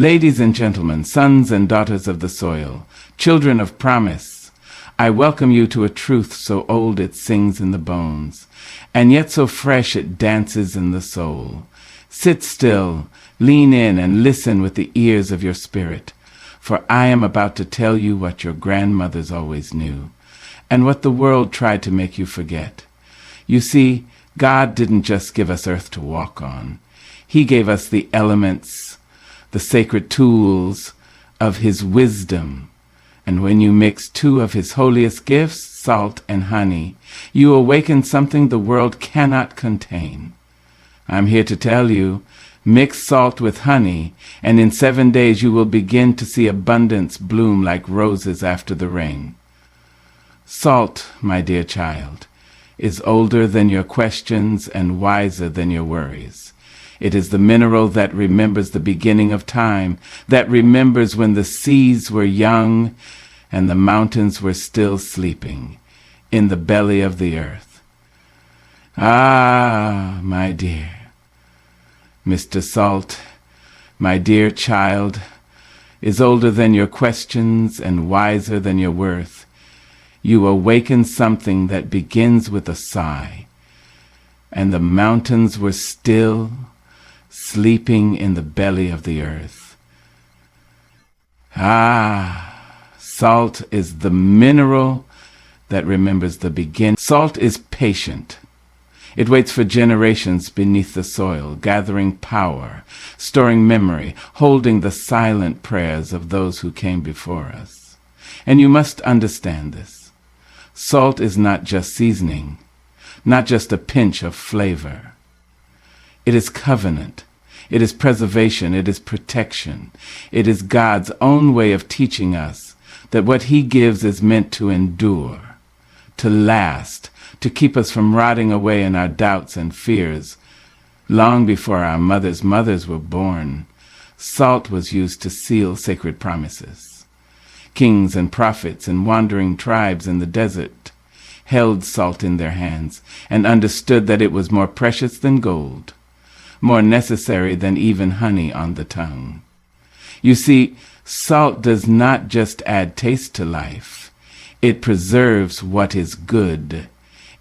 Ladies and gentlemen, sons and daughters of the soil, children of promise, I welcome you to a truth so old it sings in the bones, and yet so fresh it dances in the soul. Sit still, lean in, and listen with the ears of your spirit, for I am about to tell you what your grandmothers always knew, and what the world tried to make you forget. You see, God didn't just give us earth to walk on. He gave us the elements, the sacred tools of his wisdom. And when you mix two of his holiest gifts, salt and honey, you awaken something the world cannot contain. I'm here to tell you, mix salt with honey, and in 7 days you will begin to see abundance bloom like roses after the rain. Salt, my dear child, is older than your questions and wiser than your worries. It is the mineral that remembers the beginning of time, that remembers when the seas were young and the mountains were still sleeping in the belly of the earth. Ah, my dear, Mr. Salt, my dear child, is older than your questions and wiser than your worth. You awaken something that begins with a sigh, and the mountains were still, sleeping in the belly of the earth. Ah, salt is the mineral that remembers the beginning. Salt is patient. It waits for generations beneath the soil, gathering power, storing memory, holding the silent prayers of those who came before us. And you must understand this. Salt is not just seasoning, not just a pinch of flavor. It is covenant. It is preservation. It is protection. It is God's own way of teaching us that what he gives is meant to endure, to last, to keep us from rotting away in our doubts and fears. Long before our mothers' mothers were born, salt was used to seal sacred promises. Kings and prophets and wandering tribes in the desert held salt in their hands and understood that it was more precious than gold, more necessary than even honey on the tongue. You see, salt does not just add taste to life. It preserves what is good.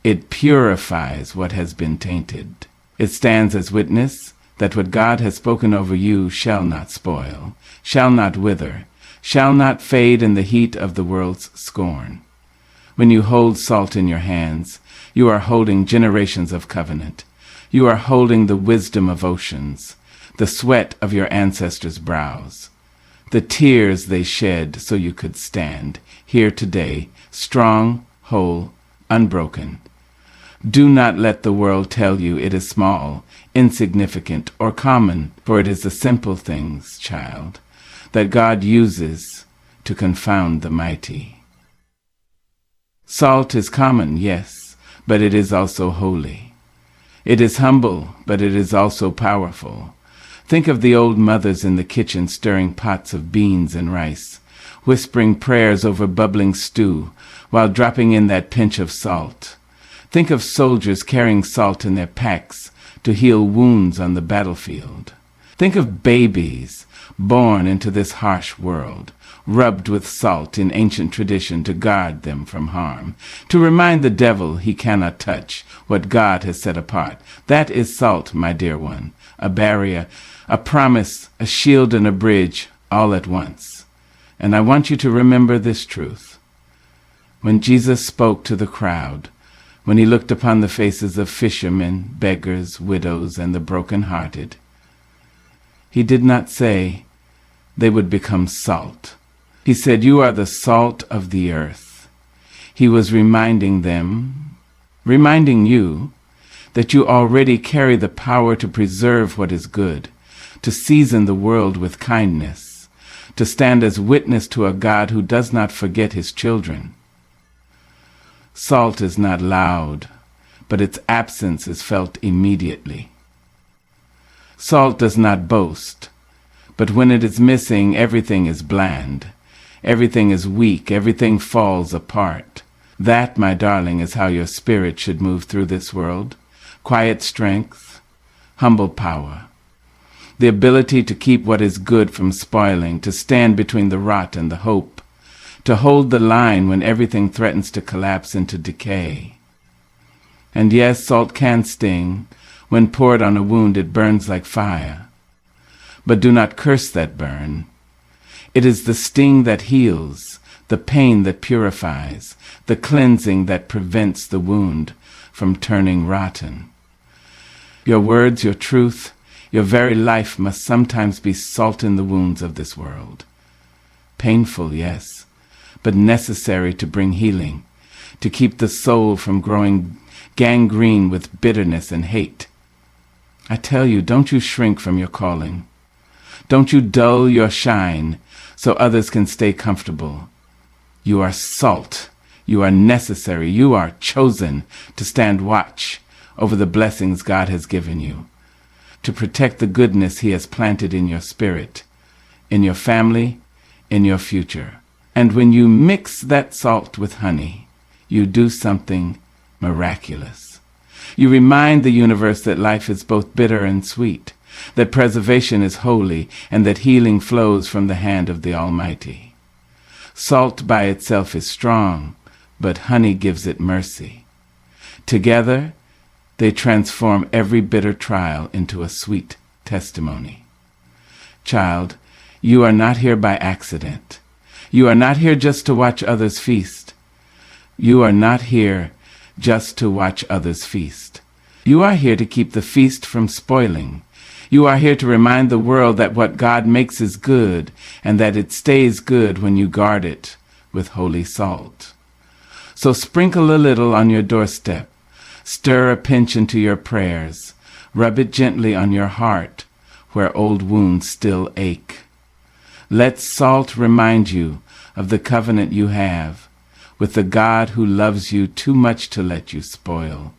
It purifies what has been tainted. It stands as witness that what God has spoken over you shall not spoil, shall not wither, shall not fade in the heat of the world's scorn. When you hold salt in your hands, you are holding generations of covenant. You are holding the wisdom of oceans, the sweat of your ancestors' brows, the tears they shed so you could stand here today, strong, whole, unbroken. Do not let the world tell you it is small, insignificant, or common, for it is the simple things, child, that God uses to confound the mighty. Salt is common, yes, but it is also holy. It is humble, but it is also powerful. Think of the old mothers in the kitchen stirring pots of beans and rice, whispering prayers over bubbling stew while dropping in that pinch of salt. Think of soldiers carrying salt in their packs to heal wounds on the battlefield. Think of babies born into this harsh world, rubbed with salt in ancient tradition to guard them from harm, to remind the devil he cannot touch what God has set apart. That is salt, my dear one, a barrier, a promise, a shield and a bridge, all at once. And I want you to remember this truth. When Jesus spoke to the crowd, when he looked upon the faces of fishermen, beggars, widows, and the broken-hearted, he did not say they would become salt. He said, "You are the salt of the earth." He was reminding them, reminding you, that you already carry the power to preserve what is good, to season the world with kindness, to stand as witness to a God who does not forget his children. Salt is not loud, but its absence is felt immediately. Salt does not boast, but when it is missing, everything is bland. Everything is weak. Everything falls apart. That, my darling, is how your spirit should move through this world. Quiet strength, humble power. the ability to keep what is good from spoiling, to stand between the rot and the hope, to hold the line when everything threatens to collapse into decay. And yes, salt can sting. When poured on a wound, it burns like fire. But do not curse that burn. It is the sting that heals, the pain that purifies, the cleansing that prevents the wound from turning rotten. Your words, your truth, your very life must sometimes be salt in the wounds of this world. Painful, yes, but necessary to bring healing, to keep the soul from growing gangrene with bitterness and hate. I tell you, don't you shrink from your calling. Don't you dull your shine so others can stay comfortable. You are salt. You are necessary. You are chosen to stand watch over the blessings God has given you, to protect the goodness He has planted in your spirit, in your family, in your future. And when you mix that salt with honey, you do something miraculous. You remind the universe that life is both bitter and sweet, that preservation is holy, and that healing flows from the hand of the Almighty. Salt by itself is strong, but honey gives it mercy. Together, they transform every bitter trial into a sweet testimony. Child, you are not here by accident. You are not here just to watch others feast. You are not here just to watch others feast. You are here to keep the feast from spoiling. You are here to remind the world that what God makes is good, and that it stays good when you guard it with holy salt. So sprinkle a little on your doorstep. Stir a pinch into your prayers. Rub it gently on your heart, where old wounds still ache. Let salt remind you of the covenant you have with the God who loves you too much to let you spoil,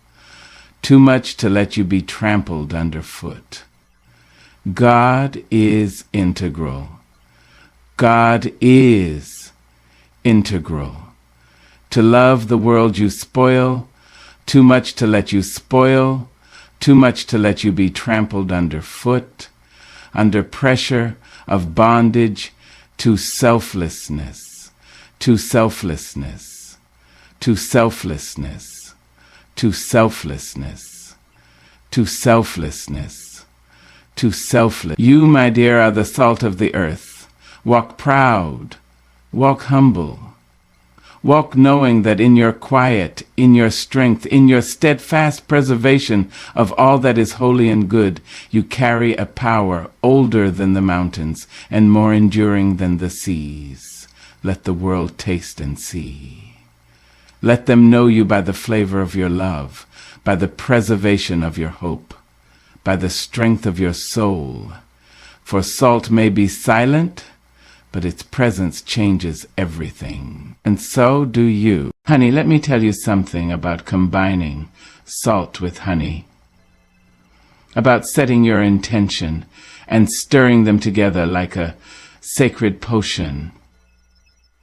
too much to let you be trampled underfoot. God is integral. God is integral. To love the world you spoil, too much to let you spoil, too much to let you be trampled underfoot, under pressure of bondage to selflessness, to selflessness, to selflessness, to selflessness, to selflessness, to selfless. You, my dear, are the salt of the earth. Walk proud, walk humble. Walk knowing that in your quiet, in your strength, in your steadfast preservation of all that is holy and good, you carry a power older than the mountains and more enduring than the seas. Let the world taste and see. Let them know you by the flavor of your love, by the preservation of your hope, by the strength of your soul. For salt may be silent, but its presence changes everything. And so do you. Honey, let me tell you something about combining salt with honey, about setting your intention and stirring them together like a sacred potion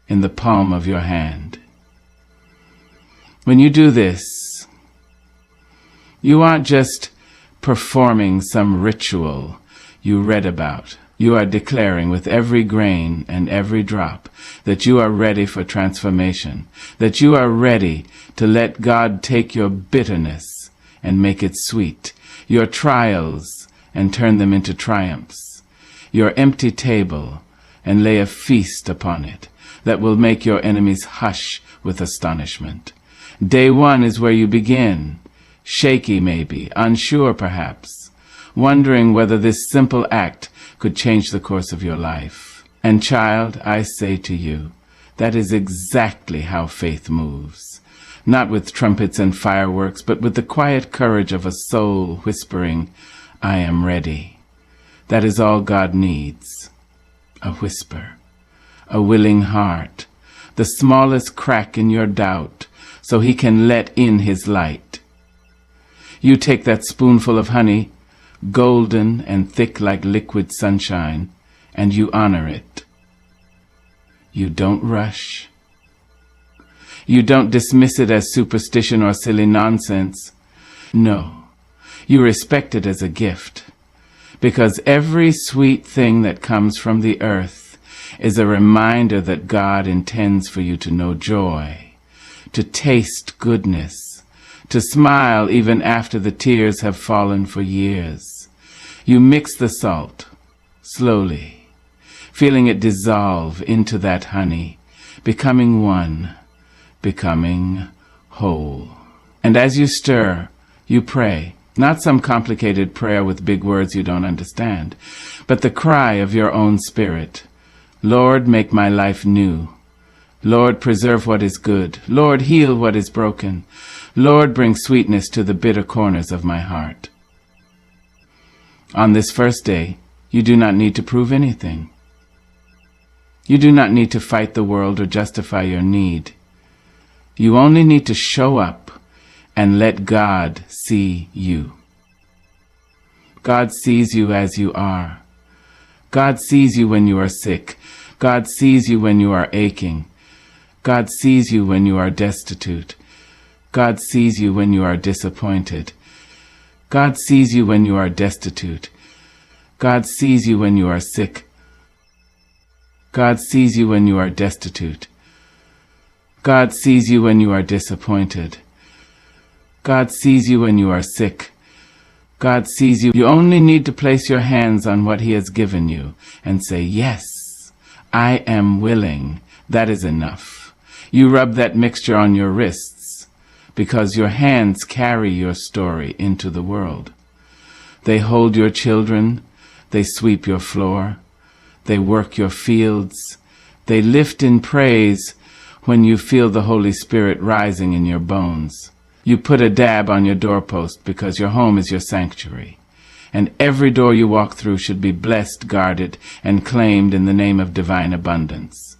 in the palm of your hand. When you do this, you aren't just performing some ritual you read about. You are declaring with every grain and every drop that you are ready for transformation, that you are ready to let God take your bitterness and make it sweet, your trials and turn them into triumphs, your empty table and lay a feast upon it that will make your enemies hush with astonishment. Day one is where you begin, shaky maybe, unsure perhaps, wondering whether this simple act could change the course of your life. And child, I say to you, that is exactly how faith moves. Not with trumpets and fireworks, but with the quiet courage of a soul whispering, I am ready. That is all God needs. A whisper, a willing heart, the smallest crack in your doubt, so He can let in His light. You take that spoonful of honey, golden and thick like liquid sunshine, and you honor it. You don't rush. You don't dismiss it as superstition or silly nonsense. No, you respect it as a gift, because every sweet thing that comes from the earth is a reminder that God intends for you to know joy, to taste goodness, to smile even after the tears have fallen for years. You mix the salt slowly, feeling it dissolve into that honey, becoming one, becoming whole. And as you stir, you pray, not some complicated prayer with big words you don't understand, but the cry of your own spirit. Lord, make my life new. Lord, preserve what is good. Lord, heal what is broken. Lord, bring sweetness to the bitter corners of my heart. On this first day, you do not need to prove anything. You do not need to fight the world or justify your need. You only need to show up and let God see you. God sees you as you are. God sees you when you are sick. God sees you when you are aching. God sees you when you are destitute. God sees you when you are disappointed. God sees you when you are destitute. God sees you when you are sick. God sees you when you are destitute. God sees you when you are disappointed. God sees you when you are sick. God sees you. You only need to place your hands on what He has given you and say, yes, I am willing. That is enough. You rub that mixture on your wrists because your hands carry your story into the world. They hold your children. They sweep your floor. They work your fields. They lift in praise when you feel the Holy Spirit rising in your bones. You put a dab on your doorpost because your home is your sanctuary, and every door you walk through should be blessed, guarded, and claimed in the name of divine abundance.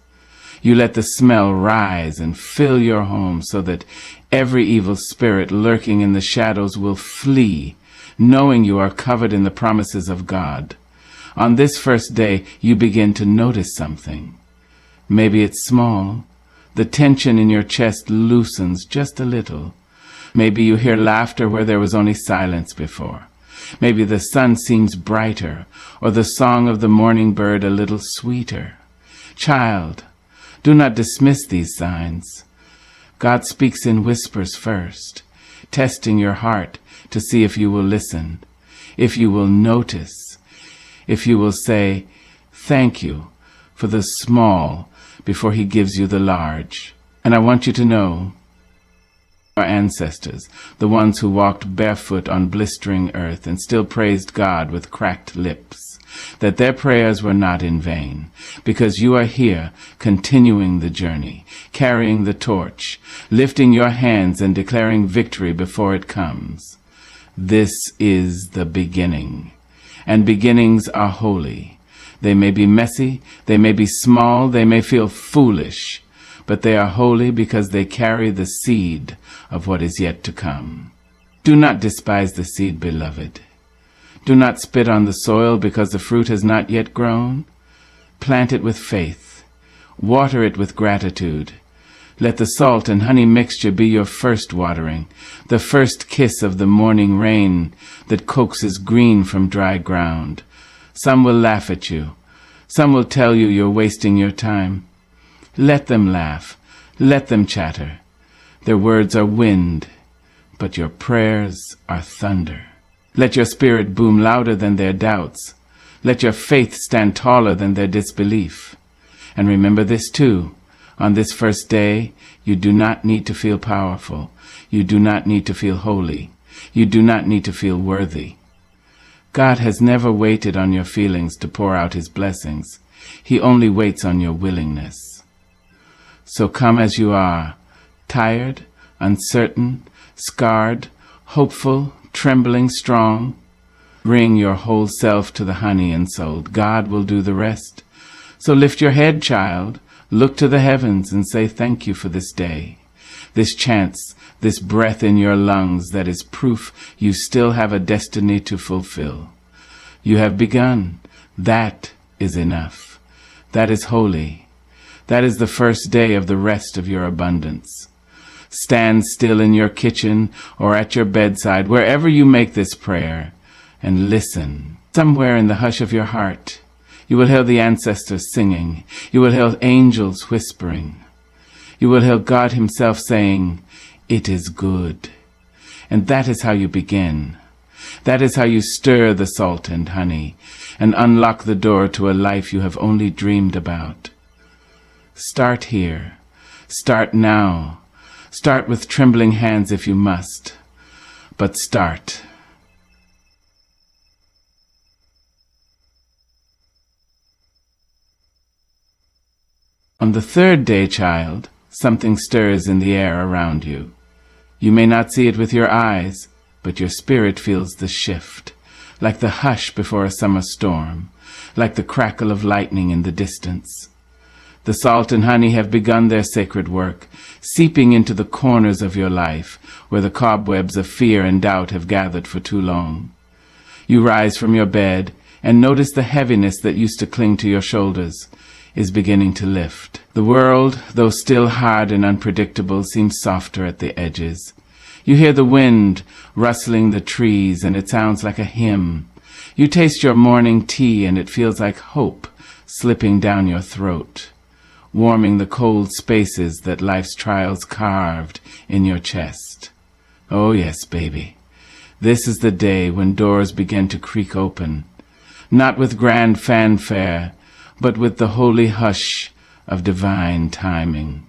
You let the smell rise and fill your home so that every evil spirit lurking in the shadows will flee, knowing you are covered in the promises of God. On this first day, you begin to notice something. Maybe it's small. The tension in your chest loosens just a little. Maybe you hear laughter where there was only silence before. Maybe the sun seems brighter, or the song of the morning bird a little sweeter. Child, do not dismiss these signs. God speaks in whispers first, testing your heart to see if you will listen, if you will notice, if you will say, thank you for the small before He gives you the large. And I want you to know, our ancestors, the ones who walked barefoot on blistering earth and still praised God with cracked lips, that their prayers were not in vain, because you are here continuing the journey, carrying the torch, lifting your hands and declaring victory before it comes. This is the beginning, and beginnings are holy. They may be messy, they may be small, they may feel foolish, but they are holy because they carry the seed of what is yet to come. Do not despise the seed, beloved. Do not spit on the soil because the fruit has not yet grown. Plant it with faith. Water it with gratitude. Let the salt and honey mixture be your first watering, the first kiss of the morning rain that coaxes green from dry ground. Some will laugh at you. Some will tell you you're wasting your time. Let them laugh. Let them chatter. Their words are wind, but your prayers are thunder. Let your spirit boom louder than their doubts. Let your faith stand taller than their disbelief. And remember this too. On this first day, you do not need to feel powerful. You do not need to feel holy. You do not need to feel worthy. God has never waited on your feelings to pour out His blessings. He only waits on your willingness. So come as you are, tired, uncertain, scarred, hopeful, trembling, strong. Bring your whole self to the honey and sold. God will do the rest. So lift your head, child. Look to the heavens and say thank you for this day, this chance, this breath in your lungs that is proof you still have a destiny to fulfill. You have begun. That is enough. That is holy. That is the first day of the rest of your abundance. Stand still in your kitchen or at your bedside, wherever you make this prayer, and listen. Somewhere in the hush of your heart, you will hear the ancestors singing. You will hear angels whispering. You will hear God himself saying, "It is good." And that is how you begin. That is how you stir the salt and honey and unlock the door to a life you have only dreamed about. Start here. Start now. Start with trembling hands if you must. But start. On the third day, child, something stirs in the air around you. You may not see it with your eyes, but your spirit feels the shift, like the hush before a summer storm, like the crackle of lightning in the distance. The salt and honey have begun their sacred work, seeping into the corners of your life, where the cobwebs of fear and doubt have gathered for too long. You rise from your bed and notice the heaviness that used to cling to your shoulders is beginning to lift. The world, though still hard and unpredictable, seems softer at the edges. You hear the wind rustling the trees, and it sounds like a hymn. You taste your morning tea, and it feels like hope slipping down your throat, warming the cold spaces that life's trials carved in your chest. Oh yes, baby, this is the day when doors begin to creak open, not with grand fanfare, but with the holy hush of divine timing.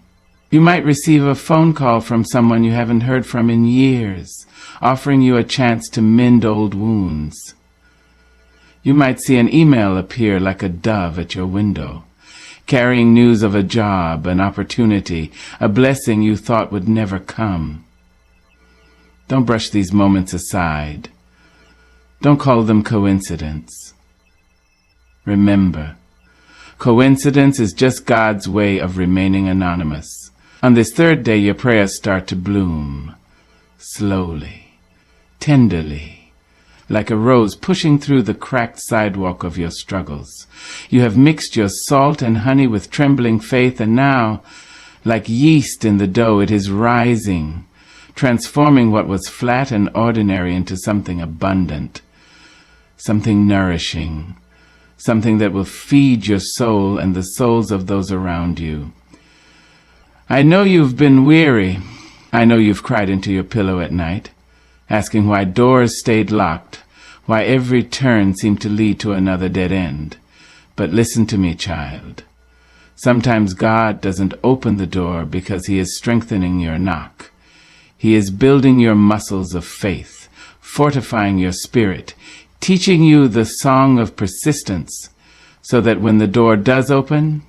You might receive a phone call from someone you haven't heard from in years, offering you a chance to mend old wounds. You might see an email appear like a dove at your window, carrying news of a job, an opportunity, a blessing you thought would never come. Don't brush these moments aside. Don't call them coincidence. Remember, coincidence is just God's way of remaining anonymous. On this third day, your prayers start to bloom, slowly, tenderly, like a rose pushing through the cracked sidewalk of your struggles. You have mixed your salt and honey with trembling faith, and now, like yeast in the dough, it is rising, transforming what was flat and ordinary into something abundant, something nourishing, something that will feed your soul and the souls of those around you. I know you've been weary. I know you've cried into your pillow at night, asking why doors stayed locked, why every turn seemed to lead to another dead end. But listen to me, child. Sometimes God doesn't open the door because he is strengthening your knock. He is building your muscles of faith, fortifying your spirit, teaching you the song of persistence, so that when the door does open,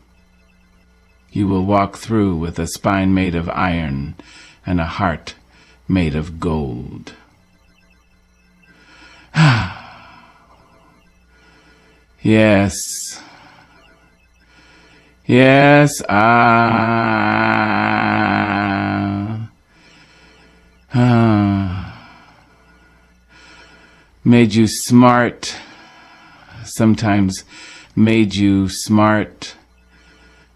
you will walk through with a spine made of iron and a heart made of gold. Yes. Yes, made you smart, sometimes made you smart,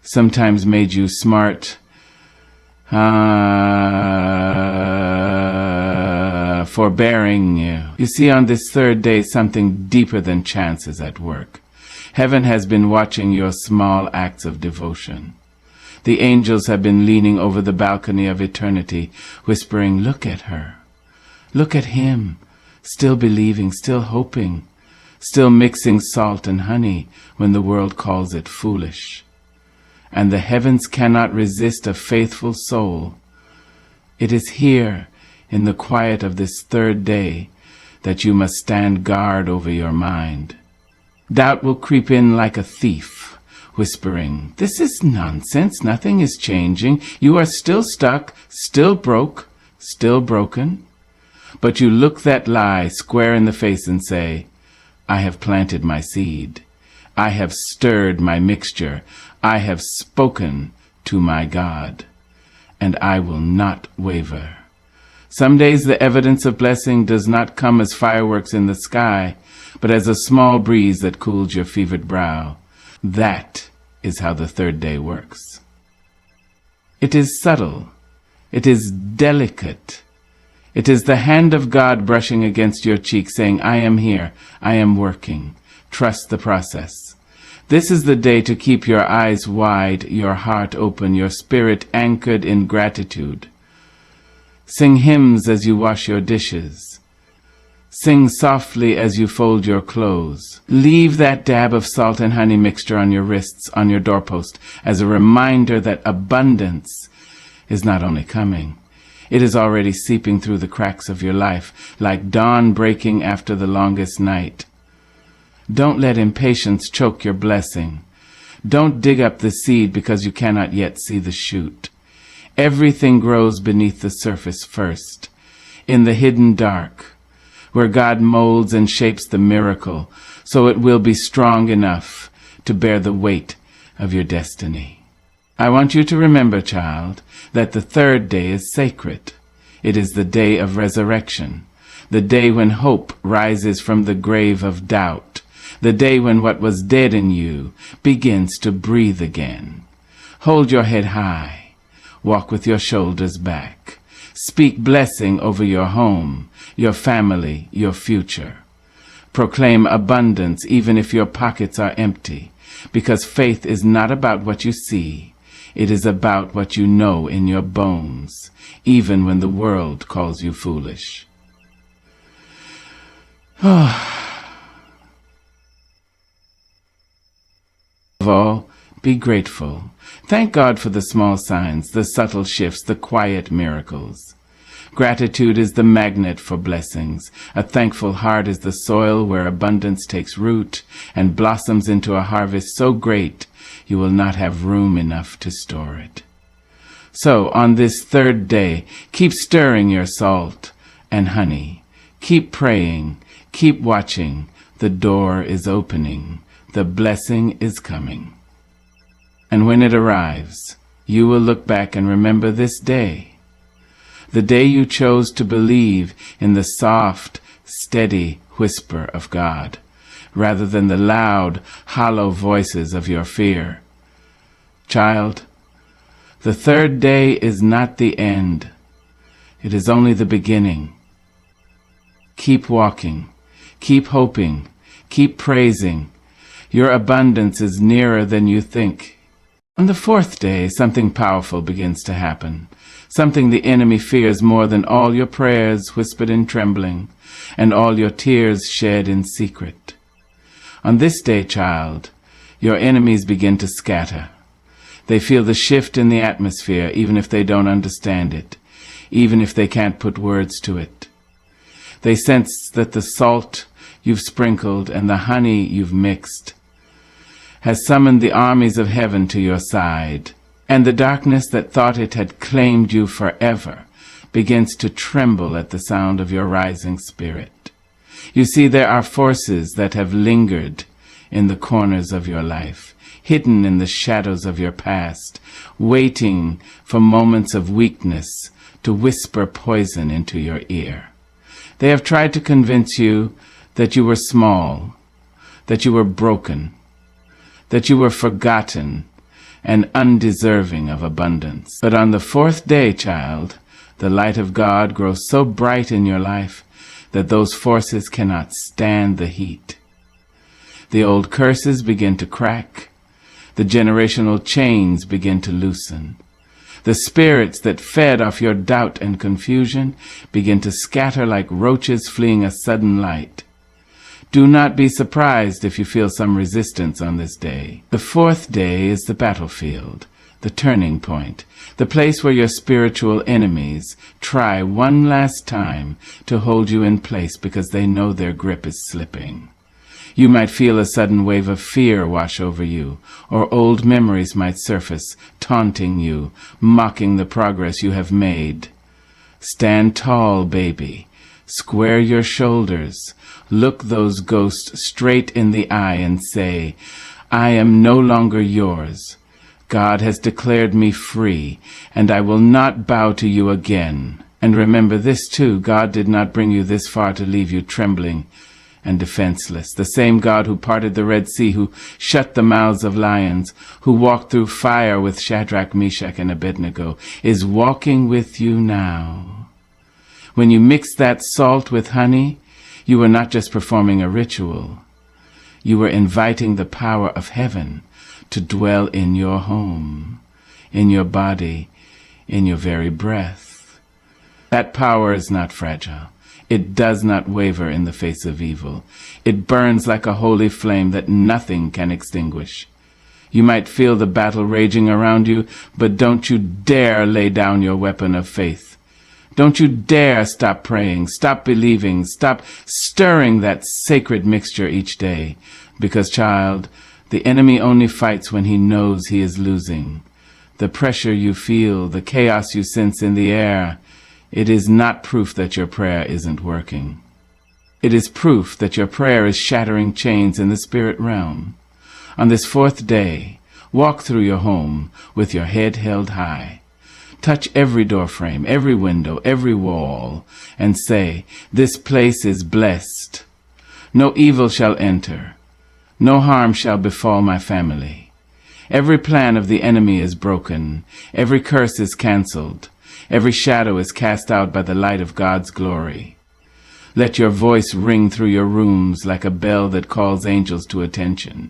sometimes made you smart, forbearing you. You see, on this third day, something deeper than chance is at work. Heaven has been watching your small acts of devotion. The angels have been leaning over the balcony of eternity, whispering, "Look at her. Look at him, still believing, still hoping, still mixing salt and honey when the world calls it foolish." And the heavens cannot resist a faithful soul. It is here, in the quiet of this third day, that you must stand guard over your mind. Doubt will creep in like a thief, whispering, "This is nonsense, nothing is changing, you are still stuck, still broke, still broken." But you look that lie square in the face and say, "I have planted my seed. I have stirred my mixture. I have spoken to my God, and I will not waver." Some days the evidence of blessing does not come as fireworks in the sky, but as a small breeze that cools your fevered brow. That is how the third day works. It is subtle. It is delicate. It is the hand of God brushing against your cheek, saying, I am here, I am working. Trust the process. This is the day to keep your eyes wide, your heart open, your spirit anchored in gratitude. Sing hymns as you wash your dishes. Sing softly as you fold your clothes. Leave that dab of salt and honey mixture on your wrists, on your doorpost, as a reminder that abundance is not only coming, it is already seeping through the cracks of your life, like dawn breaking after the longest night. Don't let impatience choke your blessing. Don't dig up the seed because you cannot yet see the shoot. Everything grows beneath the surface first, in the hidden dark, where God molds and shapes the miracle, so it will be strong enough to bear the weight of your destiny. I want you to remember, child, that the third day is sacred. It is the day of resurrection, the day when hope rises from the grave of doubt, the day when what was dead in you begins to breathe again. Hold your head high. Walk with your shoulders back. Speak blessing over your home, your family, your future. Proclaim abundance even if your pockets are empty, because faith is not about what you see. It is about what you know in your bones, even when the world calls you foolish. Of all, be grateful. Thank God for the small signs, the subtle shifts, the quiet miracles. Gratitude is the magnet for blessings. A thankful heart is the soil where abundance takes root and blossoms into a harvest so great you will not have room enough to store it. So, on this third day, keep stirring your salt and honey. Keep praying. Keep watching. The door is opening. The blessing is coming. And when it arrives, you will look back and remember this day. The day you chose to believe in the soft, steady whisper of God, rather than the loud, hollow voices of your fear. Child, the third day is not the end. It is only the beginning. Keep walking. Keep hoping. Keep praising. Your abundance is nearer than you think. On the fourth day, something powerful begins to happen. Something the enemy fears more than all your prayers whispered in trembling, and all your tears shed in secret. On this day, child, your enemies begin to scatter. They feel the shift in the atmosphere, even if they don't understand it, even if they can't put words to it. They sense that the salt you've sprinkled and the honey you've mixed has summoned the armies of heaven to your side, and the darkness that thought it had claimed you forever begins to tremble at the sound of your rising spirit. You see, there are forces that have lingered in the corners of your life, hidden in the shadows of your past, waiting for moments of weakness to whisper poison into your ear. They have tried to convince you that you were small, that you were broken, that you were forgotten and undeserving of abundance. But on the fourth day, child, the light of God grows so bright in your life that those forces cannot stand the heat. The old curses begin to crack. The generational chains begin to loosen. The spirits that fed off your doubt and confusion begin to scatter like roaches fleeing a sudden light. Do not be surprised if you feel some resistance on this day. The fourth day is the battlefield, the turning point, the place where your spiritual enemies try one last time to hold you in place because they know their grip is slipping. You might feel a sudden wave of fear wash over you, or old memories might surface, taunting you, mocking the progress you have made. Stand tall, baby. Square your shoulders. Look those ghosts straight in the eye and say, I am no longer yours. God has declared me free, and I will not bow to you again. And remember this too, God did not bring you this far to leave you trembling and defenseless. The same God who parted the Red Sea, who shut the mouths of lions, who walked through fire with Shadrach, Meshach, and Abednego, is walking with you now. When you mix that salt with honey, you were not just performing a ritual. You were inviting the power of heaven to dwell in your home, in your body, in your very breath. That power is not fragile. It does not waver in the face of evil. It burns like a holy flame that nothing can extinguish. You might feel the battle raging around you, but don't you dare lay down your weapon of faith. Don't you dare stop praying, stop believing, stop stirring that sacred mixture each day. Because, child, the enemy only fights when he knows he is losing. The pressure you feel, the chaos you sense in the air, it is not proof that your prayer isn't working. It is proof that your prayer is shattering chains in the spirit realm. On this fourth day, walk through your home with your head held high. Touch every doorframe, every window, every wall, and say, "This place is blessed. No evil shall enter. No harm shall befall my family. Every plan of the enemy is broken. Every curse is canceled. Every shadow is cast out by the light of God's glory." Let your voice ring through your rooms like a bell that calls angels to attention.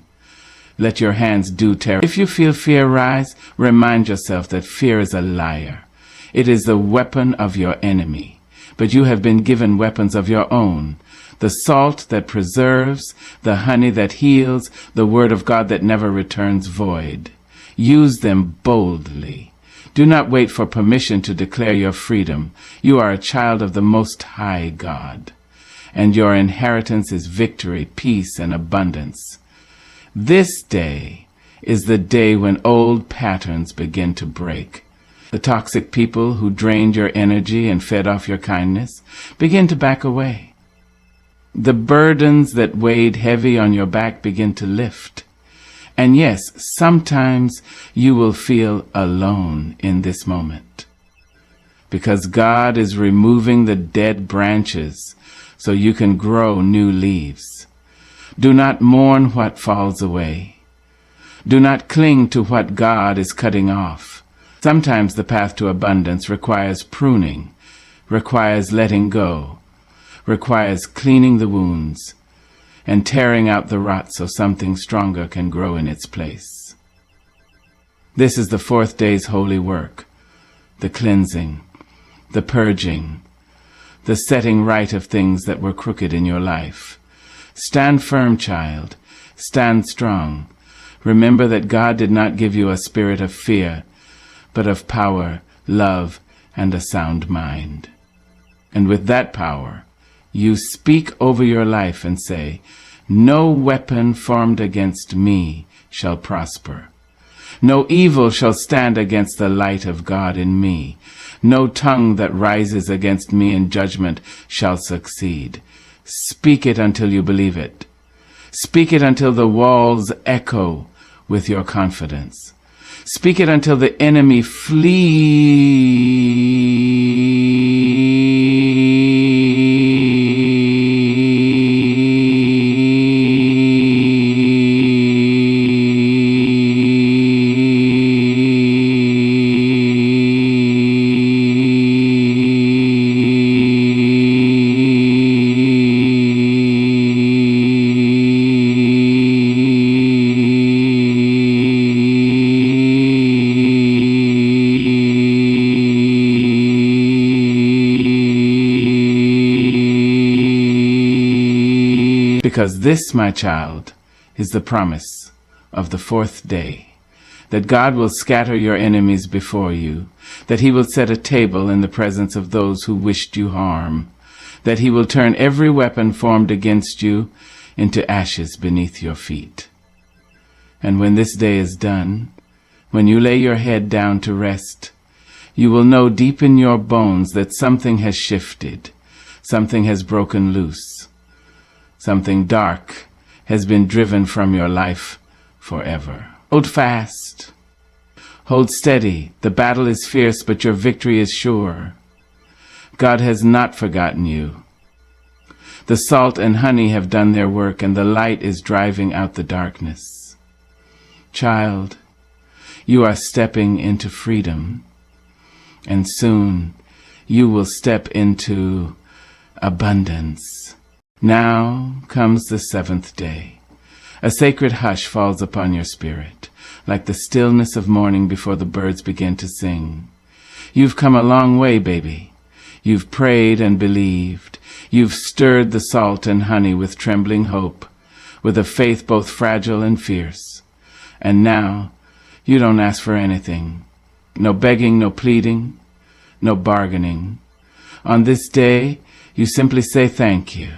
Let your hands do terror. If you feel fear rise, remind yourself that fear is a liar. It is the weapon of your enemy. But you have been given weapons of your own. The salt that preserves, the honey that heals, the word of God that never returns void. Use them boldly. Do not wait for permission to declare your freedom. You are a child of the Most High God, and your inheritance is victory, peace, and abundance. This day is the day when old patterns begin to break. The toxic people who drained your energy and fed off your kindness begin to back away. The burdens that weighed heavy on your back begin to lift. And yes, sometimes you will feel alone in this moment, because God is removing the dead branches so you can grow new leaves. Do not mourn what falls away. Do not cling to what God is cutting off. Sometimes the path to abundance requires pruning, requires letting go, requires cleaning the wounds, and tearing out the rot so something stronger can grow in its place. This is the fourth day's holy work, the cleansing, the purging, the setting right of things that were crooked in your life. Stand firm, child. Stand strong. Remember that God did not give you a spirit of fear, but of power, love, and a sound mind. And with that power, you speak over your life and say, "No weapon formed against me shall prosper. No evil shall stand against the light of God in me. No tongue that rises against me in judgment shall succeed." Speak it until you believe it. Speak it until the walls echo with your confidence. Speak it until the enemy flees. Because this, my child, is the promise of the fourth day, that God will scatter your enemies before you, that he will set a table in the presence of those who wished you harm, that he will turn every weapon formed against you into ashes beneath your feet. And when this day is done, when you lay your head down to rest, you will know deep in your bones that something has shifted, something has broken loose. Something dark has been driven from your life forever. Hold fast. Hold steady. The battle is fierce, but your victory is sure. God has not forgotten you. The salt and honey have done their work, and the light is driving out the darkness. Child, you are stepping into freedom, and soon you will step into abundance. Now comes the seventh day. A sacred hush falls upon your spirit, like the stillness of morning before the birds begin to sing. You've come a long way, baby. You've prayed and believed. You've stirred the salt and honey with trembling hope, with a faith both fragile and fierce. And now, you don't ask for anything. No begging, no pleading, no bargaining. On this day, you simply say thank you.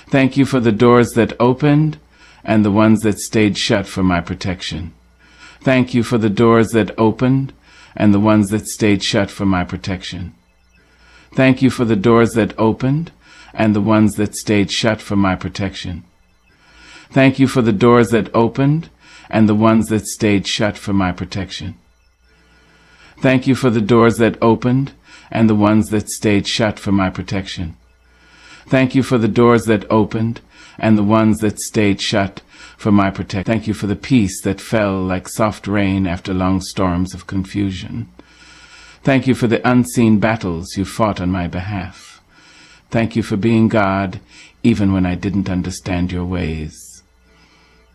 Thank you for the doors that opened and the ones that stayed shut for my protection. Thank you for the doors that opened and the ones that stayed shut for my protection. Thank you for the doors that opened and the ones that stayed shut for my protection. Thank you for the doors that opened and the ones that stayed shut for my protection. Thank you for the doors that opened and the ones that stayed shut for my protection. Thank you for the doors that opened and the ones that stayed shut for my protection. Thank you for the peace that fell like soft rain after long storms of confusion. Thank you for the unseen battles you fought on my behalf. Thank you for being God, even when I didn't understand your ways.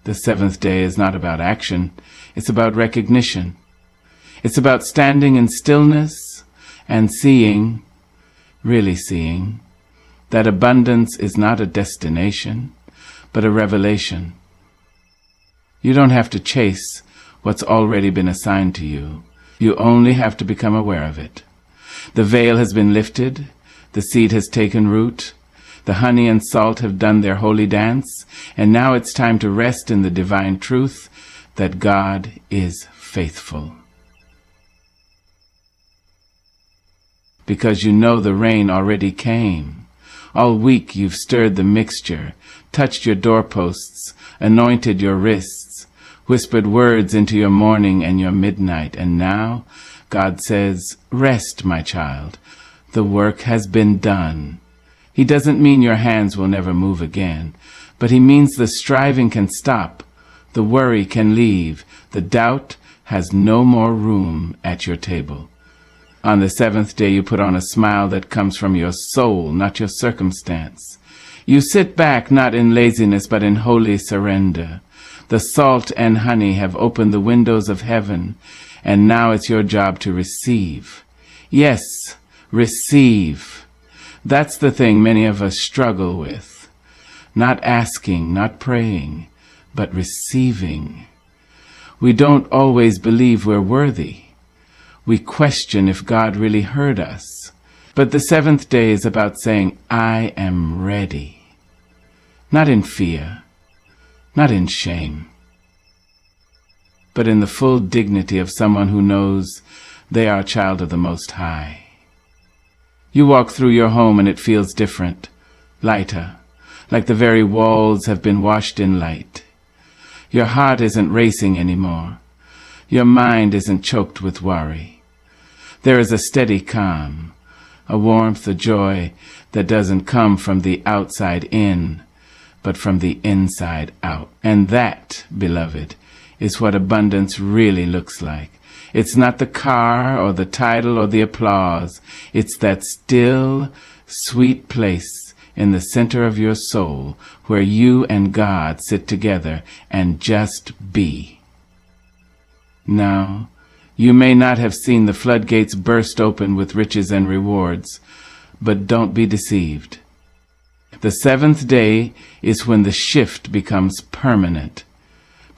The seventh day is not about action. It's about recognition. It's about standing in stillness and seeing, really seeing, that abundance is not a destination, but a revelation. You don't have to chase what's already been assigned to you. You only have to become aware of it. The veil has been lifted. The seed has taken root. The honey and salt have done their holy dance. And now it's time to rest in the divine truth that God is faithful. Because you know the rain already came. All week you've stirred the mixture, touched your doorposts, anointed your wrists, whispered words into your morning and your midnight, and now God says, rest, my child. The work has been done. He doesn't mean your hands will never move again, but he means the striving can stop, the worry can leave, the doubt has no more room at your table. On the seventh day you put on a smile that comes from your soul, not your circumstance. You sit back not in laziness but in holy surrender. The salt and honey have opened the windows of heaven, and now it's your job to receive. Yes, receive. That's the thing many of us struggle with. Not asking, not praying, but receiving. We don't always believe we're worthy. We question if God really heard us. But the seventh day is about saying, I am ready. Not in fear, not in shame, but in the full dignity of someone who knows they are a child of the Most High. You walk through your home and it feels different, lighter, like the very walls have been washed in light. Your heart isn't racing anymore. Your mind isn't choked with worry. There is a steady calm, a warmth, a joy that doesn't come from the outside in, but from the inside out. And that, beloved, is what abundance really looks like. It's not the car or the title or the applause. It's that still, sweet place in the center of your soul where you and God sit together and just be. Now, you may not have seen the floodgates burst open with riches and rewards, but don't be deceived. The seventh day is when the shift becomes permanent,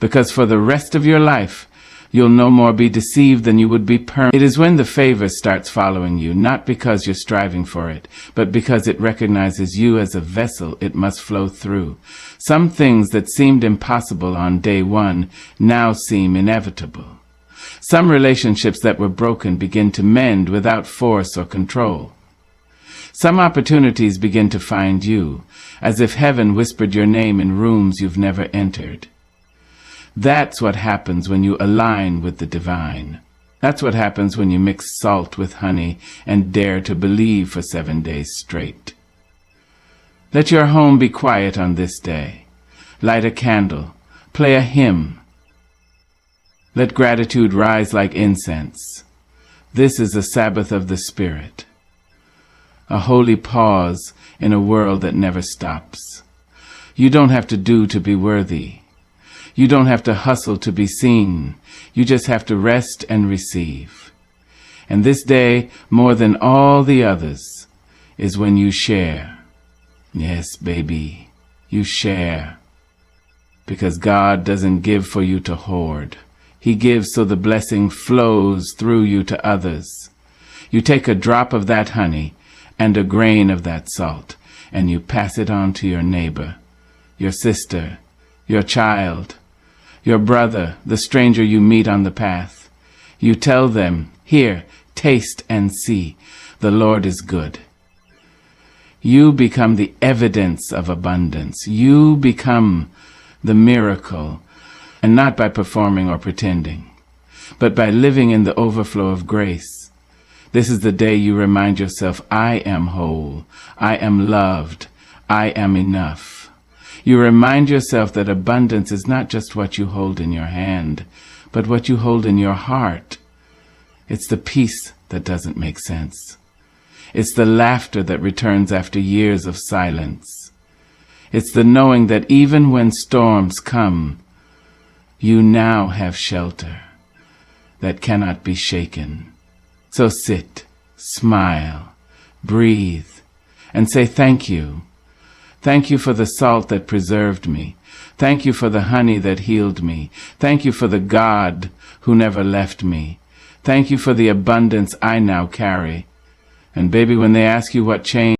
because for the rest of your life, you'll no more be deceived than you would be permanent. It is when the favor starts following you, not because you're striving for it, but because it recognizes you as a vessel it must flow through. Some things that seemed impossible on day one now seem inevitable. Some relationships that were broken begin to mend without force or control. Some opportunities begin to find you, as if heaven whispered your name in rooms you've never entered. That's what happens when you align with the divine. That's what happens when you mix salt with honey and dare to believe for 7 days straight. Let your home be quiet on this day. Light a candle. Play a hymn. Let gratitude rise like incense. This is a Sabbath of the Spirit. a holy pause in a world that never stops. You don't have to do to be worthy. You don't have to hustle to be seen. You just have to rest and receive. And this day, more than all the others, is when you share. Yes, baby, you share. Because God doesn't give for you to hoard. He gives so the blessing flows through you to others. You take a drop of that honey and a grain of that salt, and you pass it on to your neighbor, your sister, your child, your brother, the stranger you meet on the path. You tell them, here, taste and see, the Lord is good. You become the evidence of abundance. You become the miracle, and not by performing or pretending, but by living in the overflow of grace. This is the day you remind yourself, I am whole, I am loved, I am enough. You remind yourself that abundance is not just what you hold in your hand, but what you hold in your heart. It's the peace that doesn't make sense. It's the laughter that returns after years of silence. It's the knowing that even when storms come, you now have shelter that cannot be shaken. So sit, smile, breathe, and say thank you. Thank you for the salt that preserved me. Thank you for the honey that healed me. Thank you for the God who never left me. Thank you for the abundance I now carry. And baby, when they ask you what changed,